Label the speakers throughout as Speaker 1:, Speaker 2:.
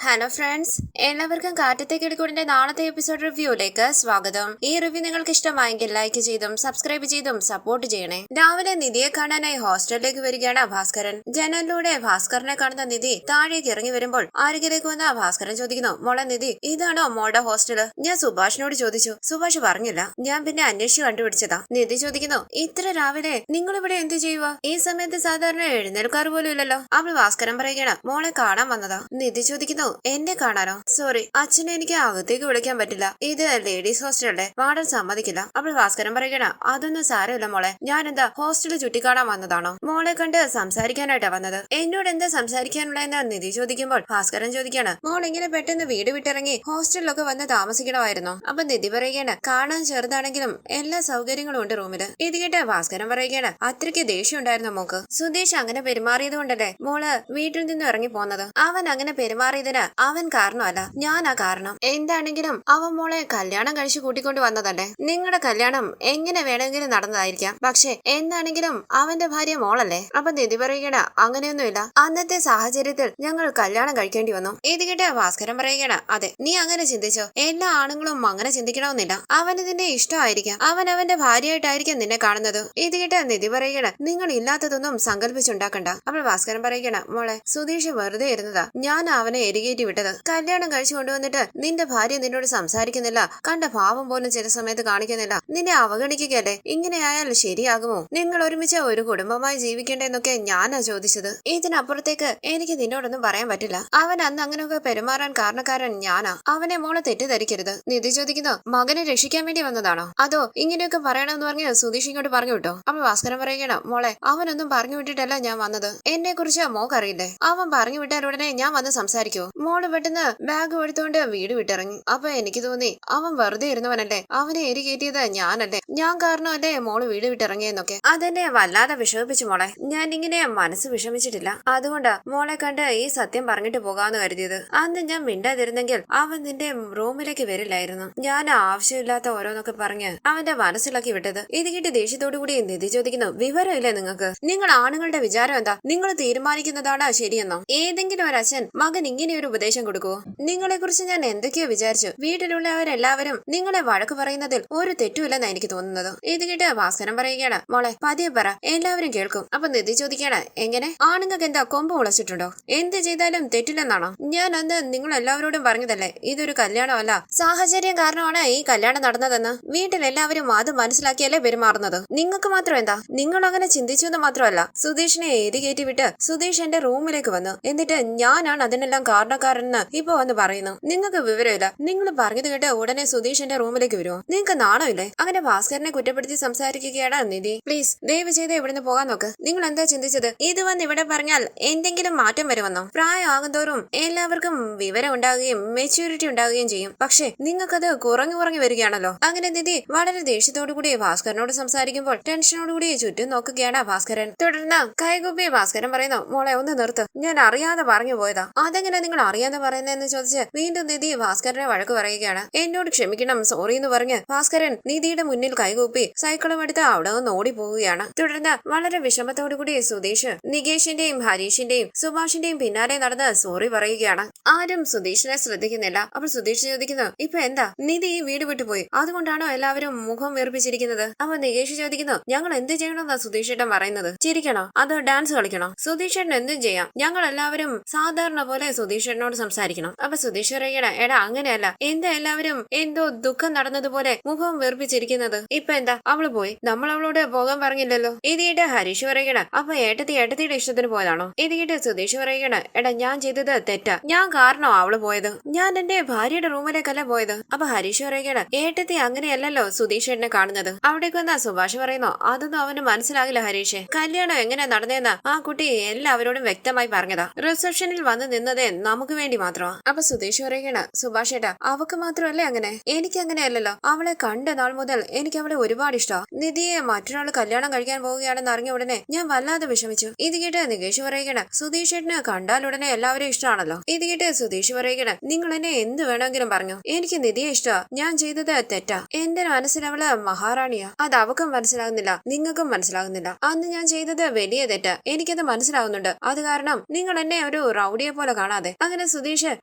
Speaker 1: Hello friends, എല്ലാവർക്കും കാറ്റത്തേക്കിടിക്കൂടിന്റെ നാളത്തെ episode റിവ്യൂയിലേക്ക് സ്വാഗതം. ഈ റിവ്യൂ നിങ്ങൾക്ക് ഇഷ്ടമായെങ്കിൽ ലൈക്ക് ചെയ്തും സബ്സ്ക്രൈബ് ചെയ്തും സപ്പോർട്ട് ചെയ്യണേ. രാവിലെ നിധിയെ കാണാനായി ഹോസ്റ്റലിലേക്ക് വരികയാണ് ഭാസ്കരൻ. ജനലിലൂടെ ഭാസ്കരനെ കാണുന്ന നിധി താഴേക്ക് ഇറങ്ങി വരുമ്പോൾ അരികിലേക്ക് വന്ന ഭാസ്കരൻ ചോദിക്കുന്നു, മോളെ നിധി, ഇതാണോ മോളുടെ ഹോസ്റ്റല്? ഞാൻ സുഭാഷിനോട് ചോദിച്ചു. സുഭാഷ് പറഞ്ഞില്ല. ഞാൻ പിന്നെ അന്വേഷിച്ച് കണ്ടുപിടിച്ചതാ. നിധി ചോദിക്കുന്നു, ഇത്ര രാവിലെ നിങ്ങൾ ഇവിടെ എന്ത് ചെയ്യുക? ഈ സമയത്ത് സാധാരണ എഴുന്നേൽക്കാറ് പോലും ഇല്ലല്ലോ. അവൾ ഭാസ്കരൻ പറയുകയാണ്, മോളെ കാണാൻ വന്നതാ. നിധി ചോദിക്കുന്നു, എന്നെ കാണാനോ? സോറി, അച്ഛനെ എനിക്ക് അകത്തേക്ക് വിളിക്കാൻ പറ്റില്ല. ഇത് ലേഡീസ് ഹോസ്റ്റലല്ലേ, വാർഡൻ സമ്മതിക്കില്ല. അപ്പോൾ ഭാസ്കരൻ പറയുകയാണ്, അതൊന്നും സാരമില്ല മോളെ, ഞാൻ എന്താ ഹോസ്റ്റലിൽ ചുറ്റിക്കാണാൻ വന്നതാണോ? മോളെ കണ്ട് സംസാരിക്കാനായിട്ടാ വന്നത്. എന്നോട് എന്താ സംസാരിക്കാനുള്ളതെന്ന് നിധി ചോദിക്കുമ്പോൾ ഭാസ്കരൻ ചോദിക്കാണ്, മോൾ ഇങ്ങനെ പെട്ടെന്ന് വീട് വിട്ടിറങ്ങി ഹോസ്റ്റലിലൊക്കെ വന്ന് താമസിക്കണമായിരുന്നോ? അപ്പൊ നിധി പറയുകയാണ്, കാണാൻ ചെറുതാണെങ്കിലും എല്ലാ സൗകര്യങ്ങളും ഉണ്ട് റൂമില്. ഇത് കേട്ട ഭാസ്കരൻ പറയുകയാണ്, അത്രയ്ക്ക് ദേഷ്യം ഉണ്ടായിരുന്നു മോക്ക്. സുധീഷ് അങ്ങനെ പെരുമാറിയത് കൊണ്ടല്ലേ മോള് വീട്ടിൽ നിന്ന് ഇറങ്ങി പോന്നത്. അവൻ അങ്ങനെ പെരുമാറിയതിന് അവൻ കാരണമല്ല, ഞാനാ കാരണം. എന്താണെങ്കിലും അവൻ മോളെ കല്യാണം കഴിച്ചു കൂട്ടിക്കൊണ്ട് വന്നതല്ലേ. നിങ്ങളുടെ കല്യാണം എങ്ങനെ വേണമെങ്കിലും നടന്നതായിരിക്കാം, പക്ഷെ എന്താണെങ്കിലും അവന്റെ ഭാര്യ മോളല്ലേ. അപ്പൊ നിധി പറയുകയാണ്, അങ്ങനെയൊന്നുമില്ല, അന്നത്തെ സാഹചര്യത്തിൽ ഞങ്ങൾ കല്യാണം കഴിക്കേണ്ടി വന്നു. ഇത് കേട്ട ഭാസ്കരൻ പറയുകയാണ്, അതെ, നീ അങ്ങനെ ചിന്തിച്ചോ? എല്ലാ ആണുങ്ങളും അങ്ങനെ ചിന്തിക്കണമെന്നില്ല. അവനതിന്റെ ഇഷ്ടമായിരിക്കാം, അവൻ അവന്റെ ഭാര്യയായിട്ടായിരിക്കും നിന്നെ കാണുന്നത്. ഇത് കേട്ട നിധി പറയുകയാണ്, നിങ്ങൾ ഇല്ലാത്തതൊന്നും സങ്കല്പിച്ചുണ്ടാക്കണ്ട. അപ്പോൾ ഭാസ്കരൻ പറയുകയാണ്, മോളെ, സുധീഷ് വെറുതെ ഇരുന്നതാ, ഞാൻ അവനെ എരികേറ്റി വിട്ടത്. കല്യാണം കഴിച്ചു കൊണ്ടുവന്നിട്ട് നിന്റെ ഭാര്യ നിന്നോട് സംസാരിക്കുന്നില്ല, കണ്ട ഭാവം പോലും ചില സമയത്ത് കാണിക്കുന്നില്ല, നിന്നെ അവഗണിക്കുകയല്ലേ. ഇങ്ങനെയായാൽ ശരിയാകുമോ? നിങ്ങൾ ഒരുമിച്ച് ഒരു കുടുംബമായി ജീവിക്കേണ്ടെന്നൊക്കെ ഞാനാ ചോദിച്ചത്. ഇതിനപ്പുറത്തേക്ക് എനിക്ക് നിന്നോടൊന്നും പറയാൻ പറ്റില്ല. അവൻ അന്ന് അങ്ങനെയൊക്കെ പെരുമാറാൻ കാരണക്കാരൻ ഞാനാ. അവനെ മോളെ തെറ്റിദ്ധരിക്കരുത്. നിധി ചോദിക്കുന്നു, മകനെ രക്ഷിക്കാൻ വേണ്ടി വന്നതാണോ, അതോ ഇങ്ങനെയൊക്കെ പറയണമെന്ന് പറഞ്ഞ് സുധീഷ് ഇങ്ങോട്ട് പറഞ്ഞു വിട്ടോ? അപ്പൊ ഭാസ്കരൻ പറയുകയാണ്, മോളെ, അവനൊന്നും പറഞ്ഞു വിട്ടിട്ടല്ല ഞാൻ വന്നത്. എന്നെ കുറിച്ച് മോക്കറിയില്ലേ? അവൻ പറഞ്ഞു വിട്ടാൽ ഉടനെ ഞാൻ വന്ന് സംസാരിക്കോ? മോള് പെട്ടെന്ന് ബാഗ് എടുത്തുകൊണ്ട് വീട് വിട്ടിറങ്ങി. അപ്പൊ എനിക്ക് തോന്നി അവൻ വെറുതെ ഇരുന്നവനല്ലേ, അവനെ എരികേറ്റിയത് ഞാനല്ലേ, ഞാൻ കാരണമല്ലേ മോള് വീട് വിട്ടിറങ്ങിയെന്നൊക്കെ. അതെന്നെ വല്ലാതെ വിഷമിപ്പിച്ചു മോളെ. ഞാൻ ഇങ്ങനെ മനസ്സ് വിഷമിച്ചിട്ടില്ല, അതുകൊണ്ടാ മോളെ കണ്ട് ഈ സത്യം പറഞ്ഞിട്ട് പോകാന്ന് കരുതിയത്. അന്ന് ഞാൻ മിണ്ടാതിരുന്നെങ്കിൽ അവൻ നിന്റെ റൂമിലേക്ക് വരില്ലായിരുന്നു. ഞാൻ ആവശ്യമില്ലാത്ത ഓരോന്നൊക്കെ പറഞ്ഞ് അവന്റെ മനസ്സിലാക്കി വിട്ടത്. ഇത് കിട്ടി ദേഷ്യത്തോടു കൂടി നിധി ചോദിക്കുന്നു, വിവരമില്ലേ നിങ്ങൾക്ക്? നിങ്ങൾ ആണുങ്ങളുടെ വിചാരം എന്താ? നിങ്ങൾ തീരുമാനിക്കുന്നതാണ് ശരിയെന്നോ? ഏതെങ്കിലും ഒരു അച്ഛൻ മകൻ ഇങ്ങനെ ഒരു ഉപദേശം കൊടുക്കുവോ? നിങ്ങളെ കുറിച്ച് ഞാൻ എന്തൊക്കെയോ വിചാരിച്ചു. വീട്ടിലുള്ളവരെല്ലാവരും നിങ്ങളെ വഴക്ക് പറയുന്നതിൽ ഒരു തെറ്റുമില്ലെന്നാ എനിക്ക് തോന്നുന്നത്. ഇത് കേട്ട് ഭാസ്കരൻ പറയുകയാണ്, മോളെ, പതിയെ പറ, എല്ലാവരും കേൾക്കും. അപ്പൊ നിധി ചോദിക്കുകയാണ്, എങ്ങനെ? ആണുങ്ങൾക്ക് എന്താ കൊമ്പ് മുളച്ചിട്ടുണ്ടോ? എന്ത് ചെയ്താലും തെറ്റില്ലെന്നാണോ? ഞാൻ അന്ന് നിങ്ങൾ എല്ലാവരോടും പറഞ്ഞതല്ലേ, ഇതൊരു കല്യാണമല്ല, സാഹചര്യം കാരണമാണ് ഈ കല്യാണം നടന്നതെന്ന്. വീട്ടിലെല്ലാവരും അത് മനസ്സിലാക്കിയല്ലേ പെരുമാറുന്നത്. നിങ്ങൾക്ക് മാത്രം എന്താ? നിങ്ങൾ അങ്ങനെ ചിന്തിച്ചെന്ന് മാത്രമല്ല, സുധീഷിനെ എരികേറ്റി വിട്ട് സുധീഷ് എന്റെ റൂമിലേക്ക് വന്നു. എന്നിട്ട് ഞാനാണ് അതിനെല്ലാം കാരണക്കാരെന്ന് ഇപ്പൊ വന്ന് പറയുന്നു. നിങ്ങൾക്ക് വിവരമില്ല. നിങ്ങൾ പറഞ്ഞത് കേട്ട് ഉടനെ സുധീഷ് എന്റെ റൂമിലേക്ക് വരുമോ? നിങ്ങൾക്ക് നാണമില്ലേ? അങ്ങനെ ഭാസ്കരനെ കുറ്റപ്പെടുത്തി സംസാരിക്കുകയാണ് നിധി. പ്ലീസ്, ദയവ് ചെയ്ത് ഇവിടുന്ന് പോകാൻ നോക്ക്. നിങ്ങൾ എന്താ ചിന്തിച്ചത്? ഇത് വന്ന് ഇവിടെ പറഞ്ഞാൽ എന്തെങ്കിലും മാറ്റം വരുമെന്നോ? പ്രായമാകുന്തോറും എല്ലാവർക്കും വിവരം ഉണ്ടാകുകയും മെച്യൂരിറ്റി ഉണ്ടാകുകയും ചെയ്യും. പക്ഷെ നിങ്ങൾക്കത് കുറഞ്ഞു വരികയാണല്ലോ. അങ്ങനെ നിധി വളരെ ദേഷ്യത്തോടു കൂടി ഭാസ്കരനോട് സംസാരിക്കുമ്പോൾ ടെൻഷനോടുകൂടി ചുറ്റും നോക്കുകയാണ് ഭാസ്കരൻ. തുടർന്ന് കൈകൂപ്പി ഭാസ്കരൻ പറയുന്നു, മോളെ ഒന്ന് നിർത്ത്, ഞാൻ അറിയാതെ പറഞ്ഞു പോയതാ. അതെങ്ങനെ നിങ്ങൾ അറിയാതെ പറയുന്നതെന്ന് ചോദിച്ച് വീണ്ടും നിധി ഭാസ്കരനെ വഴക്ക് പറയുകയാണ്. എന്നോട് ക്ഷമിക്കണം, സോറി എന്ന് പറഞ്ഞ് ഭാസ്കരൻ നിധിയുടെ മുന്നിൽ കൈകൂപ്പി സൈക്കിളും എടുത്ത് അവിടെ നിന്ന് ഓടിപ്പോവുകയാണ്. തുടർന്ന് വളരെ വിഷമത്തോടുകൂടി സുധീഷ് നികേഷിന്റെയും ഹരീഷിന്റെയും സുഭാഷിന്റെയും പിന്നാലെ നടന്ന് സോറി പറയുകയാണ്. ആരും സുധീഷിനെ ശ്രദ്ധിക്കുന്നില്ല. അപ്പോൾ സുധീഷ് ചോദിക്കുന്നു, ഇപ്പൊ എന്താ? നിധി ഈ വീട് വിട്ടുപോയി, അതുകൊണ്ടാണോ എല്ലാവരും മുഖം വീർപ്പിച്ചിരിക്കുന്നത്? അപ്പൊ നികേഷ് ചോദിക്കുന്നു, ഞങ്ങൾ എന്ത് ചെയ്യണമെന്നാ സുധീഷ് ഏട്ടൻ പറയുന്നത്? ചിരിക്കണോ അതോ ഡാൻസ് കളിക്കണോ? സുധീഷ് ഏട്ടൻ എന്തും ചെയ്യാം, ഞങ്ങൾ എല്ലാവരും സാധാരണ പോലെ സുധീഷ് ഏട്ടനോട് സംസാരിക്കണം. അപ്പൊ സുധീഷ് പറയുകയാണ്, എടാ അങ്ങനെയല്ല, എന്താ എല്ലാവരും എന്തോ ദുഃഖം നടന്നതുപോലെ മുഖം വീർപ്പിച്ചിരിക്കുന്നത്? ഇപ്പൊ എന്താ? അവള് പോയി, നമ്മൾ അവളോട് പോകാൻ പറഞ്ഞില്ലല്ലോ. ഇത് കേട്ട് ഹരീഷ് പറയുകയാണ്, അപ്പൊ ഏട്ടത്തിയുടെ ഇഷ്ടത്തിന് പോയതാണോ? ഇത് കേട്ട് സുധീഷ് പറയുകയാണ്, എടാ ഞാൻ ചെയ്തത് തെറ്റാ, ഞാൻ കാരണം അവള് പോയത്, ഞാൻ എന്റെ ഭാര്യയുടെ റൂമിലേക്കല്ല പോയത്. അപ്പൊ ഹരീഷ് പറയുകയാണ്, ഏട്ടത്തി അങ്ങനെയല്ലല്ലോ സുധീഷ് ഏട്ടനെ കാണുന്നത്. അവിടേക്ക് വന്ന സുഭാഷ് പറയുന്നു, അതൊന്നും അവന് മനസ്സിലാകില്ല ഹരീഷ്. കല്യാണം എങ്ങനെ നടന്നതെന്ന് ആ കുട്ടി എല്ലാവരോടും വ്യക്തമായി പറഞ്ഞതാ. റിസപ്ഷനിൽ വന്ന് നിന്നതേ നമുക്ക് വേണ്ടി മാത്രമാ. അപ്പൊ സുധീഷ് പറയുകയാണ്, സുഭാഷ് ഏട്ടാ, അവക്ക് മാത്രമല്ലേ അങ്ങനെ? എനിക്ക് അങ്ങനെയല്ലല്ലോ. അവളെ കണ്ട നാൾ മുതൽ എനിക്ക് അവളെ ഒരുപാട് ഇഷ്ടമാ. നിധിയെ മറ്റൊരാൾ കല്യാണം കഴിക്കാൻ പോവുകയാണെന്ന് അറിഞ്ഞ ഉടനെ ഞാൻ വല്ലാതെ വിഷമിച്ചു. ഇത് കേട്ട് നികേഷ് പറയുകയാണ്, സുധീഷ് ഏട്ടന് കണ്ടാൽ ഉടനെ എല്ലാവരും ഇഷ്ടമാണല്ലോ. ഇത് കേട്ട് സുധീഷ് പറയുകയാണ്, നിങ്ങൾ എന്നെ എന്ത് വേണമെങ്കിലും പറഞ്ഞു, എനിക്ക് നിധിയെ ഇഷ്ടമാ, ഞാൻ ചെയ്തത് തെറ്റാ. എന്റെ മനസ്സിൽ അവള് മഹാറാണിയാ. അത് അവക്കും മനസ്സിലാകുന്നില്ല, നിങ്ങൾക്കും മനസ്സിലാകുന്നില്ല. അന്ന് ഞാൻ ചെയ്തത് വലിയ തെറ്റാ, എനിക്കത് മനസ്സിലാകുന്നുണ്ട്. അത് കാരണം നിങ്ങൾ എന്നെ ഒരു റൗഡിയെ പോലെ കാണാതെ അങ്ങനെ അങ്ങനെ സുധീഷ്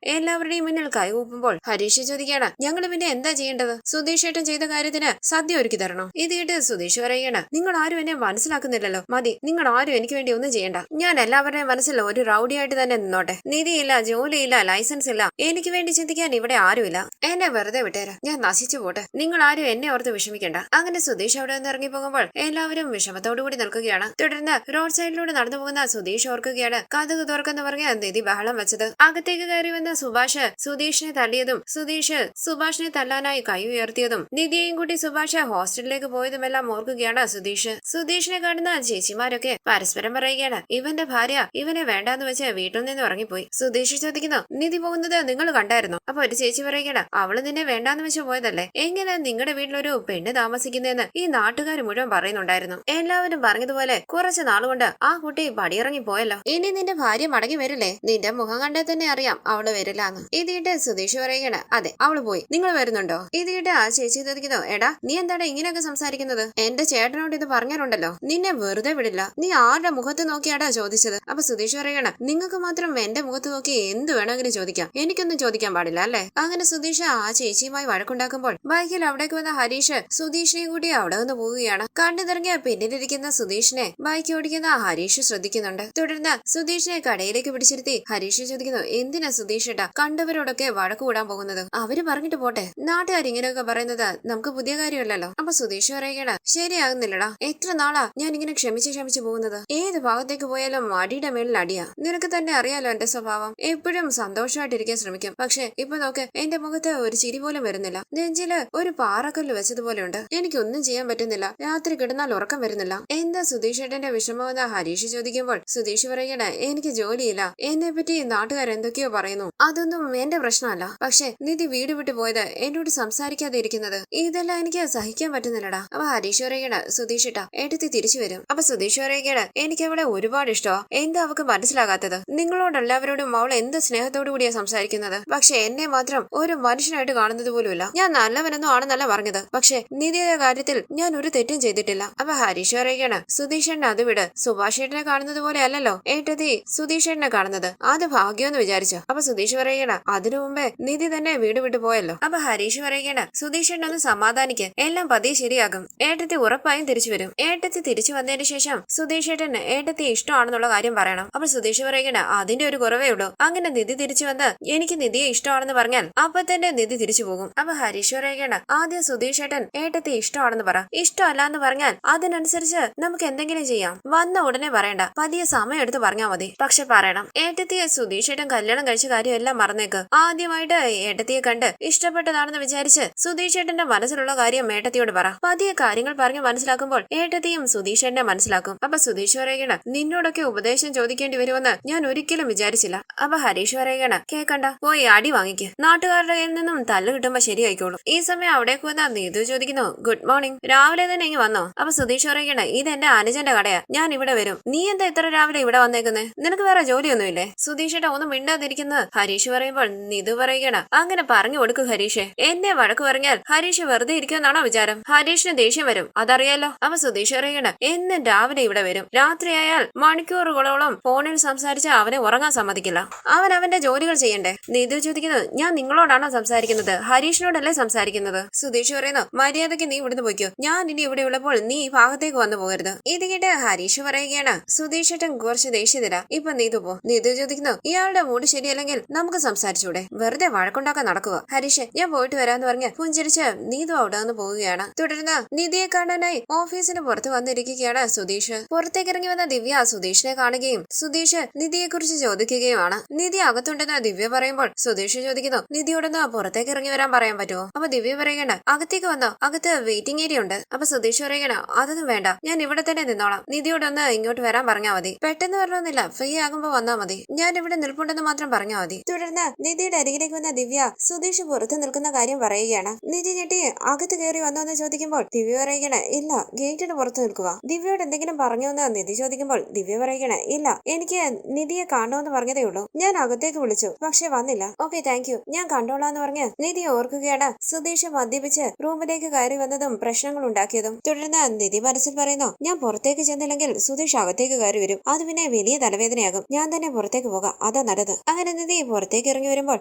Speaker 1: എല്ലാവരുടെയും മുന്നിൽ കൈകൂപ്പുമ്പോൾ ഹരീഷ് ചോദിക്കുകയാണ്, ഞങ്ങൾ പിന്നെ എന്താ ചെയ്യേണ്ടത്? സുധീഷ് ഏട്ടൻ ചെയ്ത കാര്യത്തിന് സദ്യ ഒരുക്കി തരണോ? ഇത് കേട്ട് സുധീഷ് പറയുകയാണ്, നിങ്ങൾ ആരും എന്നെ മനസ്സിലാക്കുന്നില്ലല്ലോ. മതി, നിങ്ങൾ ആരും എനിക്ക് വേണ്ടി ഒന്നും ചെയ്യണ്ട. ഞാൻ എല്ലാവരുടെയും മനസ്സിൽ ഒരു റൗഡിയായിട്ട് തന്നെ നിന്നോട്ടെ. നിധിയില്ല, ജോലിയില്ല, ലൈസൻസ് ഇല്ല, എനിക്ക് വേണ്ടി ചിന്തിക്കാൻ ഇവിടെ ആരുമില്ല. എന്നെ വെറുതെ വിട്ടേരാ, ഞാൻ നശിച്ചു പോട്ടെ. നിങ്ങൾ ആരും എന്നെ ഓർത്ത് വിഷമിക്കണ്ട. അങ്ങനെ സുധീഷ് അവിടെ നിന്ന് ഇറങ്ങി പോകുമ്പോൾ എല്ലാവരും വിഷമത്തോടുകൂടി നിൽക്കുകയാണ്. തുടർന്ന് റോഡ് സൈഡിലൂടെ നടന്നു പോകുന്ന സുധീഷ് ഓർക്കുകയാണ്, കഥക് തുറക്കെന്ന് പറഞ്ഞ നിധി ബഹളം വെച്ചത്. അകത്തേക്ക് കയറി വന്ന സുഭാഷ് സുധീഷിനെ തല്ലിയതും സുധീഷ് സുഭാഷിനെ തല്ലാനായി കൈ ഉയർത്തിയതും നിധിയെയും കൂട്ടി സുഭാഷ് ഹോസ്റ്റലിലേക്ക് പോയതുമെല്ലാം ഓർക്കുകയാണ് സുധീഷ്. സുധീഷിനെ കാണുന്ന ചേച്ചിമാരൊക്കെ പരസ്പരം പറയുകയാണ്, ഇവന്റെ ഭാര്യ ഇവനെ വേണ്ടാന്ന് വെച്ച് വീട്ടിൽ നിന്ന് ഇറങ്ങിപ്പോയി. സുധീഷ് ചോദിക്കുന്നു, നിധി പോകുന്നത് നിങ്ങൾ കണ്ടായിരുന്നോ? അപ്പൊ ഒരു ചേച്ചി പറയുകയാണ്, അവള് നിന്നെ വേണ്ടാന്ന് വെച്ച് പോയതല്ലേ. എങ്ങനെ നിങ്ങളുടെ വീട്ടിലൊരു പെണ്ണ് താമസിക്കുന്നതെന്ന് ഈ നാട്ടുകാർ മുഴുവൻ പറയുന്നുണ്ടായിരുന്നു. എല്ലാവരും പറഞ്ഞതുപോലെ കുറച്ചു നാളുകൊണ്ട് ആ കുട്ടി പടിയിറങ്ങി പോയല്ലോ. ഇനി നിന്റെ ഭാര്യ മടങ്ങി വരില്ലേ? നിന്റെ മുഖം കണ്ടാൽ തന്നെ അറിയാം അവള് വരില്ലാന്ന്. ഇതിട്ട് സുധീഷ് പറയുകയാണ്, അതെ അവള് പോയി, നിങ്ങൾ വരുന്നുണ്ടോ? ഇതിട്ട് ആ ചേച്ചി ചോദിക്കുന്നു, എടാ നീ എന്താണ് ഇങ്ങനെയൊക്കെ സംസാരിക്കുന്നത്? എന്റെ ചേട്ടനോട് ഇത് പറഞ്ഞാലുണ്ടല്ലോ നിന്നെ വെറുതെ വിടില്ല. നീ ആരുടെ മുഖത്ത് നോക്കിയാടാ ചോദിച്ചത്? അപ്പൊ സുധീഷ് പറയണ, നിങ്ങൾക്ക് മാത്രം എന്റെ മുഖത്ത് നോക്കി എന്ത് വേണമെങ്കിലും ചോദിക്കാം, എനിക്കൊന്നും ചോദിക്കാൻ പാടില്ല അല്ലേ? അങ്ങനെ സുധീഷ് ആ ചേച്ചിയുമായി വഴക്കുണ്ടാക്കുമ്പോൾ ബൈക്കിൽ അവിടേക്ക് വന്ന ഹരീഷ് സുധീഷിനെയും കൂടി അവിടെ നിന്ന് പോവുകയാണ്. കണ്ടു നിറങ്ങിയ പിന്നിലിരിക്കുന്ന സുധീഷിനെ ബൈക്ക് ഓടിക്കുന്ന ഹരീഷ് ശ്രദ്ധിക്കുന്നുണ്ട്. തുടർന്ന് സുധീഷിനെ കടയിലേക്ക് പിടിച്ചിരുത്തി ഹരീഷ് ചോദിക്കുന്നു, എന്തിനാ സുധീഷ് ഏട്ടാ കണ്ടവരോടൊക്കെ വഴക്ക് കൂടാൻ പോകുന്നത്? അവര് പറഞ്ഞിട്ട് പോട്ടെ, നാട്ടുകാർ ഇങ്ങനെയൊക്കെ പറയുന്നത് നമുക്ക് പുതിയ കാര്യമല്ലല്ലോ. അപ്പൊ സുധീഷ് പറയുകയാണ്, ശരിയാകുന്നില്ലടാ, എത്ര നാളാ ഞാൻ ഇങ്ങനെ ക്ഷമിച്ച് പോകുന്നത്? ഏത് ഭാഗത്തേക്ക് പോയാലും അടിയുടെ മേളിൽ അടിയാ. നിനക്ക് തന്നെ അറിയാലോ എന്റെ സ്വഭാവം, എപ്പോഴും സന്തോഷമായിട്ടിരിക്കാൻ ശ്രമിക്കും. പക്ഷെ ഇപ്പൊ നോക്ക്, എന്റെ മുഖത്ത് ഒരു ചിരി പോലും വരുന്നില്ല. നെഞ്ചില് ഒരു പാറക്കല്ല് വെച്ചതുപോലെ ഉണ്ട്. എനിക്കൊന്നും ചെയ്യാൻ പറ്റുന്നില്ല. രാത്രി കിടന്നാൽ ഉറക്കം വരുന്നില്ല. എന്താ സുധീഷ് ഏട്ടന്റെ വിഷമമെന്ന് ഹരീഷ് ചോദിക്കുമ്പോൾ സുധീഷ് പറയണേ, എനിക്ക് ജോലിയില്ല, എന്നെ പറ്റി നാട്ടുകാർ എന്തൊക്കെയോ പറയുന്നു, അതൊന്നും എന്റെ പ്രശ്നമല്ല. പക്ഷെ നിധി വീട് വിട്ടു പോയത്, എന്നോട് സംസാരിക്കാതെ ഇരിക്കുന്നത്, ഇതെല്ലാം എനിക്ക് സഹിക്കാൻ പറ്റുന്നില്ലടാ. അപ്പൊ ഹരീഷ് പറയണ, സുധീഷ് ഏട്ടാ ഏട്ടത്തി തിരിച്ചു വരും. അപ്പൊ സുധീഷ് പറയണ, എനിക്ക് അവളെ ഒരുപാട് ഇഷ്ടമാ. എന്താ അവക്ക് മനസ്സിലാകാത്തത്? നിങ്ങളോടെല്ലാവരോടും അവൾ എന്ത് സ്നേഹത്തോടു കൂടിയാ സംസാരിക്കുന്നത്. പക്ഷെ എന്നെ മാത്രം ഒരു മനുഷ്യനായിട്ട് കാണുന്നത് പോലുമില്ല. ഞാൻ നല്ലവനൊന്നും ആണെന്നല്ല പറഞ്ഞത്, പക്ഷെ നിധിയുടെ കാര്യത്തിൽ ഞാൻ ഒരു തെറ്റും ചെയ്തിട്ടില്ല. അപ്പൊ ഹരീഷ് പറയുകയാണ്, സുധീഷേട്ടനെ അത് വിട്, സുഭാഷേട്ടനെ കാണുന്നത് പോലെ അല്ലല്ലോ ഏട്ടത്തി സുധീഷേട്ടനെ കാണുന്നത്, അത് ഭാഗ്യമെന്ന് വിചാരിച്ചോ? അപ്പൊ സുധീഷ് പറയുകയാണ്, അതിനു മുമ്പേ നിധി തന്നെ വീട് വിട്ടു പോയല്ലോ. അപ്പൊ ഹരീഷ് പറയുകയാണ്, സുധീഷേട്ടൻ ഒന്ന് സമാധാനിക്ക്, എല്ലാം പതിയെ ശരിയാകും. ഏട്ടത്തി ഉറപ്പായും തിരിച്ചു വരും. ഏട്ടത്തി തിരിച്ചു വന്നതിന് ശേഷം സുധീഷേട്ടന് ഏട്ടത്തി ഇഷ്ടമാണെന്നുള്ള കാര്യം പറയണം. അപ്പൊ സുധീഷ് പറയുകയാണ്, അതിന്റെ ഒരു കുറവേ ഉള്ളൂ. അങ്ങനെ നിധി തിരിച്ചു വന്ന് എനിക്ക് നിധിയെ ഇഷ്ടമാണെന്ന് പറഞ്ഞാൽ അപ്പൊ തന്നെ നിധി തിരിച്ചു പോകും. അപ്പൊ ഹരീഷ് പറയുകയാണ്, ആദ്യം സുധീഷേട്ടൻ ഏട്ടത്തി ഇഷ്ടമാണെന്ന് പറ. ഇഷ്ടമല്ല എന്ന് പറഞ്ഞാൽ അതിനനുസരിച്ച് നമുക്ക് എന്തെങ്കിലും ചെയ്യാം. വന്ന ഉടനെ പറയണ്ട, പതിയെ സമയം എടുത്ത് പറഞ്ഞാൽ മതി. പക്ഷെ പറയണം, ഏട്ടത്തിയെ സുധീഷേട്ടൻ കല്യാണം കഴിച്ച കാര്യം എല്ലാം മറന്നേക്ക്. ആദ്യമായിട്ട് ഏട്ടത്തിയെ കണ്ട് ഇഷ്ടപ്പെട്ടതാണെന്ന് വിചാരിച്ച് സുധീഷേട്ടന്റെ മനസ്സിലുള്ള കാര്യം ഏട്ടത്തിയോട് പറ. പതിയെ കാര്യങ്ങൾ പറഞ്ഞ് മനസ്സിലാക്കുമ്പോൾ ഏട്ടത്തിയും സുധീഷേട്ടനെ മനസ്സിലാക്കും. അപ്പൊ സുധീഷ് പറയുകയാണ്, നിന്നോടൊക്കെ ഉപദേശം ചോദിക്കേണ്ടി വരുമെന്ന് ഞാൻ ഒരിക്കലും വിചാരിച്ചില്ല. അപ്പൊ ഹരീഷ് പറയുകയാണ്, കേക്കണ്ട, പോയി അടി വാങ്ങിക്ക്, നാട്ടുകാരുടെ കയ്യിൽ നിന്നും തല്ല് കിട്ടുമ്പോ ശരിയായിക്കോളും. ഈ സമയം അവിടേക്ക് വന്ന നീതു ചോദിക്കുന്നു, ഗുഡ് മോർണിംഗ്, രാവിലെ തന്നെ ഇങ്ങ് വന്നോ? അപ്പൊ സുധീഷ് പറയുകയാണ്, ഇത് എന്റെ അനുജന്റെ കടയാ, ഞാൻ ഇവിടെ വരും. നീ എന്താ ഇത്ര രാവിലെ ഇവിടെ വന്നേക്കുന്നേ? നിനക്ക് വേറെ ജോലിയൊന്നുമില്ലേ? സുധീഷേട്ട ഒന്നും മിണ്ടാതിരിക്കുന്ന ഹരീഷ് പറയുമ്പോൾ നീതു പറയുകയാണ്, അങ്ങനെ പറഞ്ഞു കൊടുക്കു ഹരീഷെ. എന്നെ വഴക്ക് പറഞ്ഞാൽ ഹരീഷ് വെറുതെ ഇരിക്കുമെന്നാണോ വിചാരം? ഹരീഷിന് ദേഷ്യം വരും, അതറിയാലോ. അപ്പൊ സുധീഷ് പറയുകയാണ്, എന്നും രാവിലെ ഇവിടെ വരും, രാത്രിയായാൽ മണിക്കൂറുകളോളം ഫോണിൽ സംസാരിച്ച് അവനെ ഉറങ്ങാൻ സമ്മതിക്കില്ല. അവൻ അവന്റെ ജോലികൾ ചെയ്യണ്ടേ? നീതു ചോദിക്കുന്നു, ഞാൻ നിങ്ങളോടാണോ സംസാരിക്കുന്നത്? ഹരീഷിനോടല്ലേ സംസാരിക്കുന്നത്? സുധീഷ് പറയുന്നു, മര്യാദയ്ക്ക് നീ ഇവിടുന്ന് പോയിക്കോ, ഞാൻ ഇനി ഇവിടെ ഉള്ളപ്പോൾ നീ ഈ ഭാഗത്തേക്ക് വന്നു പോകരുത്. ഇത് കേട്ട് ഹരീഷ് പറയുകയാണ്, സുധീഷേട്ടൻ കുറച്ച് ദേഷ്യത്തില, ഇപ്പൊ നീതു പോ. നീതു ചോദിക്കുന്നു, ഇയാളുടെ മൂഡ് ശരിയല്ലെങ്കിൽ നമുക്ക് സംസാരിച്ചൂടെ? വെറുതെ വഴക്കുണ്ടാക്കാൻ നടക്കുക. ഹരീഷ്, ഞാൻ പോയിട്ട് വരാന്ന് പറഞ്ഞ് പുഞ്ചിരിച്ച് നീതു അവിടെ നിന്ന് പോവുകയാണ്. തുടർന്ന് നിധിയെ കാണാനായി ഓഫീസിന് പുറത്ത് വന്നിരിക്കുകയാണ് സുധീഷ്. പുറത്തേക്ക് ഇറങ്ങി വന്ന ദിവ്യ സുധീഷിനെ കാണുകയും സുധീഷ് നിധിയെ കുറിച്ച് ചോദിക്കുകയുമാണ്. നിധി അകത്തുണ്ടെന്ന് ദിവ്യ പറയുമ്പോൾ സുധീഷ് ചോദിക്കുന്നു, നിധിയോടൊന്ന് പുറത്തേക്ക് ഇറങ്ങി വരാൻ പറയാൻ പറ്റുമോ? അപ്പൊ ദിവ്യ പറയണം, അകത്തേക്ക് വന്നോ, അകത്ത് വെയിറ്റിംഗ് ഏരിയ ഉണ്ട്. അപ്പൊ സുധീഷ് പറയണം, അതൊന്നും വേണ്ട, ഞാൻ ഇവിടെ തന്നെ നിന്നോളാം, നിധിയോടൊന്ന് ഇങ്ങോട്ട് വരാൻ പറഞ്ഞാൽ മതി. പെട്ടെന്ന് വരണമെന്നില്ല, ഫ്രീ ആകുമ്പോ വന്നാ മതി, ഞാൻ ഇവിടെ നിൽപ്പുണ്ടെന്ന് മാത്രം പറഞ്ഞാൽ മതി. തുടർന്ന് നിധിയുടെ അരികിലേക്ക് വന്ന ദിവ്യ സുധീഷ് പുറത്ത് നിൽക്കുന്ന കാര്യം പറയുകയാണ്. നിധി ഞെട്ടി അകത്ത് കയറി വന്നോ എന്ന് ചോദിക്കുമ്പോൾ ദിവ്യ പറയുകയാണ്, ഇല്ല, ഗേറ്റിന് പുറത്ത് നിൽക്കുക. ദിവ്യയോട് എന്തെങ്കിലും പറഞ്ഞോന്ന് നിധി ചോദിക്കുമ്പോൾ ദിവ്യ പറയുകയാണ്, ഇല്ല, എനിക്ക് നിധിയെ കാണണമെന്ന് പറഞ്ഞതേ ഉള്ളൂ, ഞാൻ അകത്തേക്ക് വിളിച്ചു, പക്ഷെ വന്നില്ല. ഓക്കെ, താങ്ക് യു, ഞാൻ കണ്ടോളാന്ന് പറഞ്ഞ് നിധി ഓർക്കുകയാണ് സുധീഷ് മദ്യപിച്ച് റൂമിലേക്ക് കയറി വന്നതും പ്രശ്നങ്ങൾ ഉണ്ടാക്കിയതും. തുടർന്ന് നിധി മനസ്സിൽ പറയുന്നു, ഞാൻ പുറത്തേക്ക് ചെന്നില്ലെങ്കിൽ സുധീഷ് അകത്തേക്ക് കയറി വരും, അത് പിന്നെ വലിയ തലവേദനയാകും, ഞാൻ തന്നെ പുറത്തേക്ക് പോകാം, അതാ നല്ലത്. അങ്ങനെ നിധി പുറത്തേക്ക് ഇറങ്ങി വരുമ്പോൾ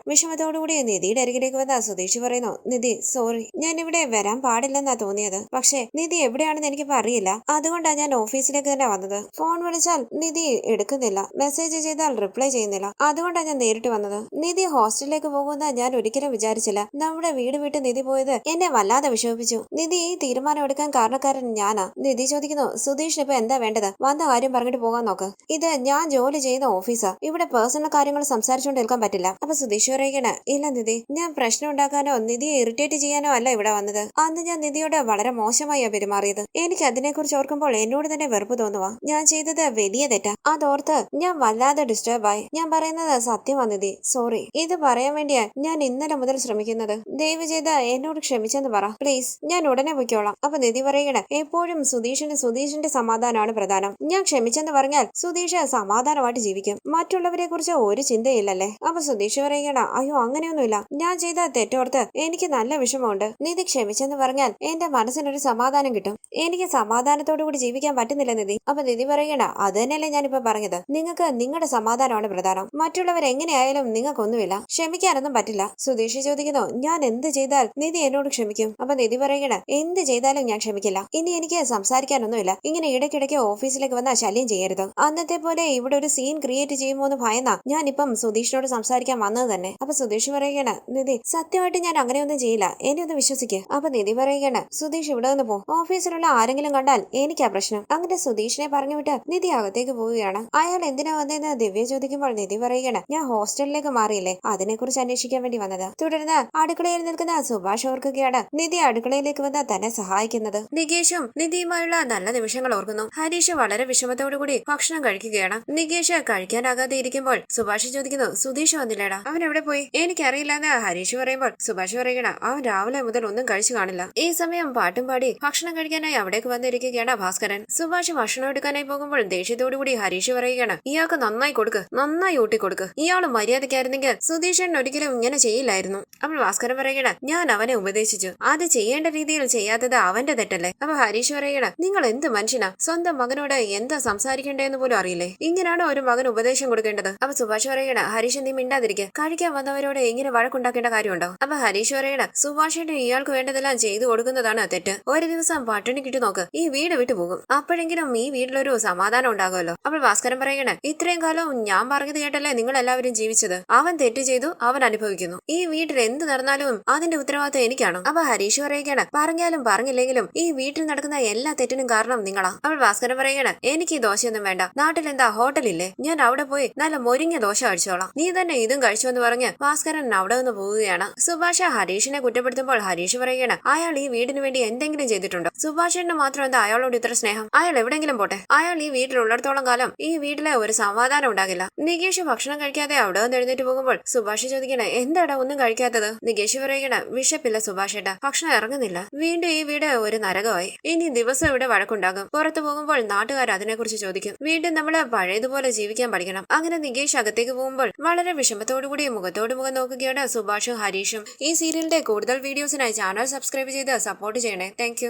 Speaker 1: വിഷമത്തോടുകൂടി നിധിയുടെ അരികിലേക്ക് വന്ന സുധീഷ് പറയുന്നു, നിധി സോറി, ഞാൻ ഇവിടെ വരാൻ പാടില്ലെന്നാ തോന്നിയത്. പക്ഷേ നിധി എവിടെയാണെന്ന് എനിക്കിപ്പോ അറിയില്ല. അതുകൊണ്ടാണ് ഞാൻ ഓഫീസിലേക്ക് തന്നെ വന്നത്. ഫോൺ വിളിച്ചാൽ നിധി എടുക്കുന്നില്ല, മെസ്സേജ് ചെയ്താൽ റിപ്ലൈ ചെയ്യുന്നില്ല. അതുകൊണ്ടാണ് ഞാൻ നേരിട്ട് വന്നത്. നിധി ഹോസ്റ്റലിലേക്ക് പോകുന്ന ഞാൻ ഒരിക്കലും വിചാരിച്ചില്ല. നമ്മുടെ വീട് വിട്ട് നിധി പോയത് എന്നെ വല്ലാതെ വിഷമിപ്പിച്ചു. നിധി ഈ തീരുമാനം എടുക്കാൻ കാരണക്കാരൻ ഞാനാ. നിധി ചോദിക്കുന്നു, സുധീഷിന് ഇപ്പൊ എന്താ വേണ്ടത്? വന്ന കാര്യം പറഞ്ഞിട്ട് പോകാൻ നോക്ക്. ഇത് ഞാൻ ജോലി ചെയ്യുന്ന ഓഫീസാ. ഇവിടെ പേഴ്സണൽ കാര്യങ്ങൾ സംസാരിച്ചുകൊണ്ട് നിൽക്കാൻ പറ്റില്ല. അപ്പൊ സുധീഷ് പറയുകയാണ്, ഇല്ല നിധി, ഞാൻ പ്രശ്നം ഉണ്ടാക്കാനോ നിധിയെ ഇറിറ്റേറ്റ് ചെയ്യാനോ അല്ല ഇവിടെ വന്നത്. അന്ന് ഞാൻ നിധിയോട് വളരെ മോശമായാണ് പെരുമാറിയത്. എനിക്ക് അതിനെക്കുറിച്ച് ഓർക്കുമ്പോൾ എന്നോട് തന്നെ വെറുപ്പ് തോന്നുവാ. ഞാൻ ചെയ്തത് വലിയ തെറ്റാ. അതോർത്ത് ഞാൻ വല്ലാതെ ഡിസ്റ്റർബായി. ഞാൻ പറയുന്നത് സത്യമാ നിധി, സോറി. ഇത് പറയാൻ വേണ്ടിയാ ഞാൻ ഇന്നലെ മുതൽ ശ്രമിക്കുന്നത്. ദയവ് ചെയ്ത് എന്നോട് ക്ഷമിച്ചെന്ന് പറ പ്ലീസ്. ഞാൻ ഉടനെ പൊയ്ക്കോളാം. അപ്പൊ നിധി പറയണ, എപ്പോഴും സുധീഷിന്റെ സമാധാനമാണ് പ്രധാനം. ഞാൻ ക്ഷമിച്ചെന്ന് പറഞ്ഞാൽ സുധീഷ് സമാധാനമായിട്ട് ജീവിക്കും. മറ്റുള്ളവരെ കുറിച്ച് ഒരു ചിന്തയില്ലല്ലേ? അപ്പൊ സുധീഷ് പറയണ, അയ്യോ അങ്ങനെയൊന്നുമില്ല. ഞാൻ ചെയ്ത തെറ്റോർത്ത് എനിക്ക് നല്ല വിഷമമുണ്ട്. നിധി ക്ഷമിച്ചെന്ന് പറഞ്ഞാൽ എന്റെ മനസ്സിനൊരു സമാധാനം കിട്ടും. എനിക്ക് സമാധാനത്തോടു കൂടി ജീവിക്കാൻ പറ്റുന്നില്ല നിധി. അപ്പൊ നിധി പറയണ, അത് തന്നെയല്ലേ ഞാനിപ്പോ പറഞ്ഞത്. നിങ്ങൾക്ക് നിങ്ങളുടെ സമാധാനമാണ് പ്രധാനം. മറ്റുള്ളവർ എങ്ങനെയായാലും നിങ്ങൾക്കൊന്നുമില്ല. ക്ഷമിക്കാനൊന്നും പറ്റില്ല. സുധീഷ് ചോദിക്കുന്നു, ഞാൻ എന്ത് ചെയ്താൽ നിധി എന്നോട് ക്ഷമിക്കും? അപ്പൊ നിധി പറയണ, എന്ത് ചെയ്താലും ഞാൻ ക്ഷമിക്കില്ല. ഇനി എനിക്ക് സംസാരിക്കാനൊന്നുമില്ല. ഇങ്ങനെ ഇടയ്ക്കിടയ്ക്ക് ഓഫീസിലേക്ക് വന്നാൽ ശല്യം ചെയ്യരുത്. അന്നത്തെ പോലെ ഇവിടെ ഒരു സീൻ ക്രിയേറ്റ് ചെയ്യുമോ എന്ന് ഭയന്നാ ഞാനിപ്പം സുധീഷിനോട് സംസാരിക്കാൻ വന്നത് തന്നെ. അപ്പൊ സുധീഷ് പറയുകയാണ്, നിധി സത്യമായിട്ട് ഞാൻ അങ്ങനെയൊന്നും ചെയ്യില്ല, എന്നെ ഒന്ന് വിശ്വസിക്കുക. അപ്പൊ നിധി പറയുകയാണ്, സുധീഷ് ഇവിടെ നിന്ന് പോ. ഓഫീസിലുള്ള ആരെങ്കിലും കണ്ടാൽ എനിക്കാ പ്രശ്നം. അങ്ങനെ സുധീഷിനെ പറഞ്ഞു വിട്ട് നിധി അകത്തേക്ക് പോവുകയാണ്. അയാൾ എന്തിനാ വന്നതെന്ന് ദിവ്യ ചോദിക്കുമ്പോൾ നിധി പറയുകയാണ്, ഞാൻ ഹോസ്റ്റലിലേക്ക് മാറിയില്ലേ, അതിനെക്കുറിച്ച് അന്വേഷിക്കാൻ വേണ്ടി വന്നത്. തുടർന്ന് അടുക്കളയിൽ നിൽക്കുന്ന സുഭാഷ് ഓർക്കുകയാണ് നിധി അടുക്കളയിലേക്ക് വന്ന് തന്നെ സഹായിക്കുന്നത്. നികേഷും നിധിയുമായുള്ള നല്ല നിമിഷങ്ങൾ ഓർക്കുന്നു. ഹരീഷ് വളരെ വിഷമത്തോടുകൂടി ഭക്ഷണം കഴിക്കുകയാണ്. നികേഷ് കഴിക്കാനാകാതെ ഇരിക്കുമ്പോൾ സുഭാഷ് ചോദിക്കുന്നു, സുധീഷ് വന്നില്ലേടാ, അവൻ എവിടെ പോയി? എനിക്കറിയില്ലെന്ന് ഹരീഷ് പറയുമ്പോൾ സുഭാഷ് പറയുകയാണ്, അവൻ രാവിലെ മുതൽ ഒന്നും കഴിച്ചു കാണില്ല. ഈ സമയം പാട്ടും പാടി ഭക്ഷണം കഴിക്കാനായി അവിടേക്ക് വന്നിരിക്കുകയാണ് ഭാസ്കരൻ. സുഭാഷ് ഭക്ഷണം എടുക്കാനായി പോകുമ്പോൾ ദേഷ്യത്തോടുകൂടി ഹരീഷ് പറയുകയാണ്, ഇയാൾക്ക് നന്നായി കൊടുക്ക്, നന്നായി ഊട്ടിക്കൊടുക്ക്. ഇയാള് മര്യാദയ്ക്കായിരുന്നെങ്കിൽ സുധീഷൻ ഒരിക്കലും ഇങ്ങനെ ചെയ്യില്ലായിരുന്നു. അപ്പോൾ ഭാസ്കരൻ പറയുകയാണ്, ഞാൻ അവനെ ഉപദേശിച്ചു, അത് ചെയ്യേണ്ട രീതിയിൽ ചെയ്യാത്തത് അവന്റെ തെറ്റല്ലേ? അപ്പൊ ഹരീഷ് പറയുകയാണ്, നിങ്ങൾ എന്ത് മനുഷ്യനാ? സ്വന്തം മകനോട് എന്താ സംസാരിക്കേണ്ടതെന്ന് പോലും അറിയില്ലേ? ഇങ്ങനെയാണോ ഒരു മകൻ ഉപദേശം കൊടുക്കേണ്ടത്? അപ്പൊ സുഭാഷ് പറയണ, ഹരീഷ് നീ മിണ്ടാതിരിക്കുക. കഴിക്കാൻ വന്നവരോട് ഇങ്ങനെ വഴക്കുണ്ടാക്കേണ്ട കാര്യമുണ്ടോ? അപ്പൊ ഹരീഷ് പറയണ, സുഭാഷിന്റെ ഇയാൾക്ക് വേണ്ടതെല്ലാം ചെയ്തു കൊടുക്കുന്നതാണ് തെറ്റ്. ഒരു ദിവസം പട്ടിണി കിട്ടി നോക്ക്, ഈ വീട് വിട്ടു പോകും. അപ്പോഴെങ്കിലും ഈ വീട്ടിലൊരു സമാധാനം ഉണ്ടാകുമല്ലോ. അപ്പോൾ ഭാസ്കരൻ പറയണ, ഇത്രയും കാലം ഞാൻ പറഞ്ഞത് കേട്ടല്ലേ നിങ്ങൾ എല്ലാവരും ജീവിച്ചത്. അവൻ തെറ്റ് ചെയ്തു, അവൻ അനുഭവിക്കുന്നു. ഈ വീട്ടിൽ എന്ത് നടന്നാലും അതിന്റെ ഉത്തരവാദിത്വം എനിക്കാണോ? അപ്പൊ ഹരീഷ് പറയുകയാണ്, പറഞ്ഞാലും പറഞ്ഞില്ലെങ്കിലും ഈ വീട്ടിൽ നടക്കുന്ന എല്ലാ തെറ്റിനും കാരണം നിങ്ങളാ. അപ്പോൾ ഭാസ്കരൻ പറയുകയാണ്, എനിക്ക് ഈ ദോശയൊന്നും വേണ്ട. നാട്ടിൽ എന്താ ഹോട്ടലില്ലേ? ഞാൻ അവിടെ പോയി നല്ല മൊരിഞ്ഞ ദോശ കഴിച്ചോളാം. നീ തന്നെ ഇതും കഴിച്ചു എന്ന് പറഞ്ഞ് ഭാസ്കരൻ അവിടെ നിന്ന് പോവുകയാണ്. സുഭാഷ് ഹരീഷിനെ കുറ്റപ്പെടുത്തുമ്പോൾ ഹരീഷ് പറയുകയാണ്, അയാൾ ഈ വീടിന് വേണ്ടി എന്തെങ്കിലും ചെയ്തിട്ടുണ്ടോ? സുഭാഷിന് മാത്രം എന്താ അയാളോട് ഇത്ര സ്നേഹം? അയാൾ എവിടെങ്കിലും പോട്ടെ, അയാൾ ഈ വീട്ടിലുള്ളിടത്തോളം കാലം ഈ വീട്ടിലെ ഒരു സമാധാനം ഉണ്ടാകില്ല. നികേഷ് ഭക്ഷണം കഴിക്കാതെ അവിടെ നിന്ന് എഴുന്നേറ്റ് പോകുമ്പോൾ സുഭാഷ് ചോദിക്കണേ, എന്താടാ ഒന്നും കഴിക്കാത്തത്? നികേഷ് പറയുകയാണ്, വിശപ്പില്ല സുഭാഷേട്ടാ, ഭക്ഷണം ഇറങ്ങുന്നില്ല. വീണ്ടും ഈ വീട് ഒരു നരകമായി. ഇനി ദിവസം ഇവിടെ വഴക്കുണ്ടാകും. പുറത്തു പോകുമ്പോൾ നാട്ടുകാർ അതിനെക്കുറിച്ച് ചോദിക്കും. വീണ്ടും നമ്മള് പഴയതുപോലെ ജീവിക്കാൻ പഠിക്കണം. അങ്ങനെ നികേഷ് അകത്തേക്ക് പോകുമ്പോൾ വളരെ വിഷമത്തോടുകൂടി മുഖത്തോട് മുഖം നോക്കുകയാണ് സുഭാഷും ഹരീഷും. ഈ സീരിയലിന്റെ കൂടുതൽ വീഡിയോസിനായി ചാനൽ സബ്സ്ക്രൈബ് ചെയ്ത് സപ്പോർട്ട് ചെയ്യണേ. താങ്ക്